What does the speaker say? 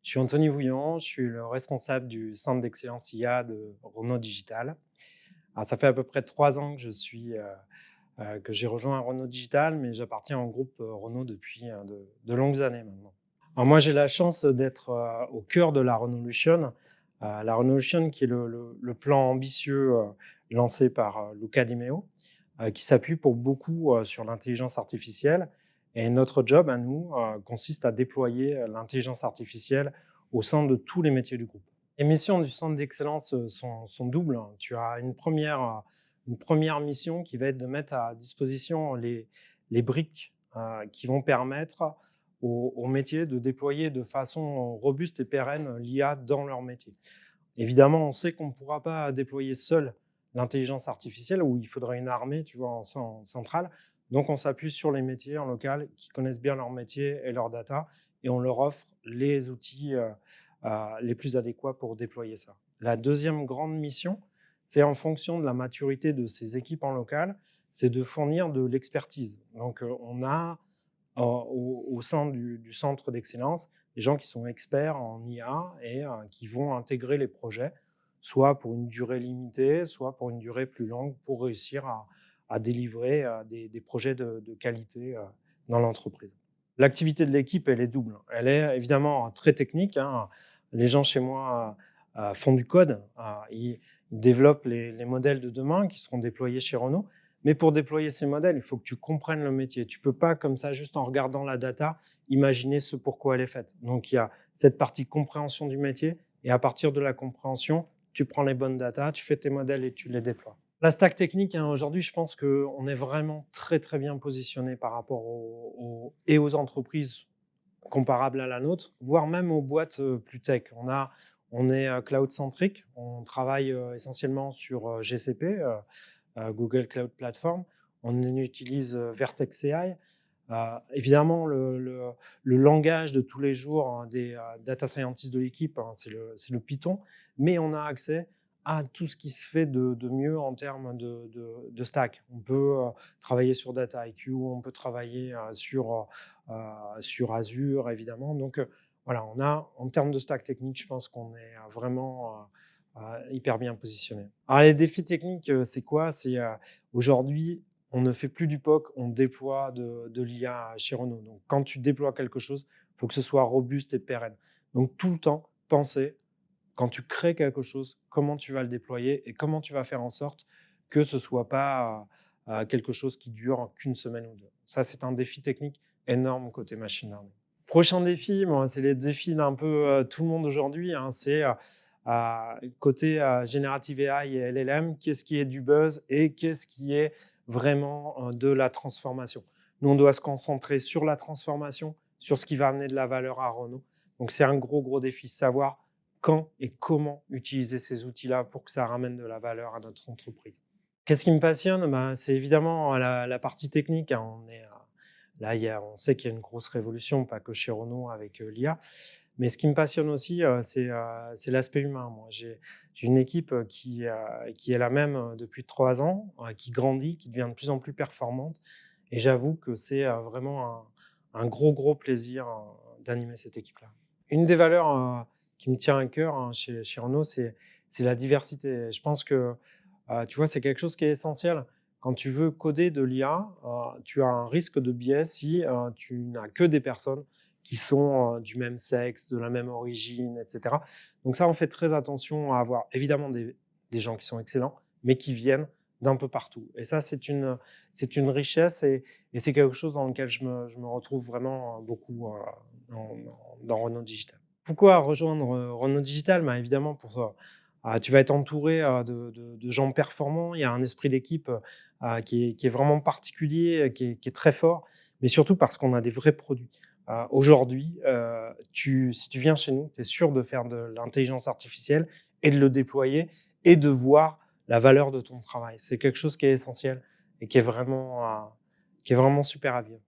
Je suis Anthony Vouillon, je suis le responsable du centre d'excellence IA de Renault Digital. Alors, ça fait à peu près 3 ans que que j'ai rejoint Renault Digital, mais j'appartiens au groupe Renault depuis de longues années maintenant. Alors moi, j'ai la chance d'être au cœur de la Renaulution. La Renaulution qui est le plan ambitieux lancé par Luca Di Meo, qui s'appuie pour beaucoup sur l'intelligence artificielle. Et notre job à nous consiste à déployer l'intelligence artificielle au sein de tous les métiers du groupe. Les missions du centre d'excellence sont doubles, hein. Tu as une première mission qui va être de mettre à disposition les briques qui vont permettre aux métiers de déployer de façon robuste et pérenne l'IA dans leur métier. Évidemment, on sait qu'on ne pourra pas déployer seul l'intelligence artificielle, où il faudrait une armée, tu vois, en centrale. Donc, on s'appuie sur les métiers en local qui connaissent bien leur métier et leur data, et on leur offre les outils les plus adéquats pour déployer ça. La deuxième grande mission, c'est en fonction de la maturité de ces équipes en local, c'est de fournir de l'expertise. Donc, on a au sein du centre d'excellence des gens qui sont experts en IA et qui vont intégrer les projets, soit pour une durée limitée, soit pour une durée plus longue, pour réussir à délivrer des projets de qualité dans l'entreprise. L'activité de l'équipe, elle est double. Elle est évidemment très technique, hein. Les gens chez moi font du code, ils développent les modèles de demain qui seront déployés chez Renault. Mais pour déployer ces modèles, il faut que tu comprennes le métier. Tu ne peux pas, comme ça, juste en regardant la data, imaginer ce pourquoi elle est faite. Donc, il y a cette partie compréhension du métier. Et à partir de la compréhension, tu prends les bonnes data, tu fais tes modèles et tu les déploies. La stack technique, hein, aujourd'hui, je pense qu'on est vraiment très, très bien positionné par rapport et aux entreprises comparables à la nôtre, voire même aux boîtes plus tech. On est cloud-centric, on travaille essentiellement sur GCP, Google Cloud Platform. On utilise Vertex AI. Évidemment, le langage de tous les jours des data scientists de l'équipe, hein, c'est le Python, mais on a accès à tout ce qui se fait de mieux en termes de stack. On peut travailler sur Dataiku, on peut travailler sur Azure, évidemment. Donc, voilà, en termes de stack technique, je pense qu'on est vraiment hyper bien positionné. Alors, les défis techniques, c'est quoi? C'est aujourd'hui, on ne fait plus du POC, on déploie de l'IA chez Renault. Donc, quand tu déploies quelque chose, il faut que ce soit robuste et pérenne. Donc, tout le temps, penser, quand tu crées quelque chose, comment tu vas le déployer et comment tu vas faire en sorte que ce ne soit pas quelque chose qui dure qu'une semaine ou deux. Ça, c'est un défi technique énorme côté machine learning. Prochain défi, bon, c'est les défis d'un peu tout le monde aujourd'hui, hein, c'est côté générative AI et LLM, qu'est-ce qui est du buzz et qu'est-ce qui est vraiment de la transformation. Nous, on doit se concentrer sur la transformation, sur ce qui va amener de la valeur à Renault. Donc, c'est un gros, gros défi, savoir quand et comment utiliser ces outils-là pour que ça ramène de la valeur à notre entreprise. Qu'est-ce qui me passionne? Ben, c'est évidemment la partie technique, hein. Là, on sait qu'il y a une grosse révolution, pas que chez Renault avec l'IA. Mais ce qui me passionne aussi, c'est l'aspect humain. Moi, j'ai une équipe qui est la même depuis 3 ans, qui grandit, qui devient de plus en plus performante. Et j'avoue que c'est vraiment un gros, gros plaisir d'animer cette équipe-là. Une des valeurs qui me tient à cœur, hein, chez Renault, c'est la diversité. Je pense que, tu vois, c'est quelque chose qui est essentiel. Quand tu veux coder de l'IA, tu as un risque de biais si tu n'as que des personnes qui sont du même sexe, de la même origine, et cetera. Donc ça, on fait très attention à avoir évidemment des gens qui sont excellents, mais qui viennent d'un peu partout. Et ça, c'est une richesse et c'est quelque chose dans lequel je me retrouve vraiment beaucoup dans Renault Digital. Pourquoi rejoindre Renault Digital? Ben, évidemment, tu vas être entouré de gens performants. Il y a un esprit d'équipe qui est vraiment particulier, qui est très fort, mais surtout parce qu'on a des vrais produits. Aujourd'hui, si tu viens chez nous, tu es sûr de faire de l'intelligence artificielle et de le déployer et de voir la valeur de ton travail. C'est quelque chose qui est essentiel et qui est vraiment super à vivre.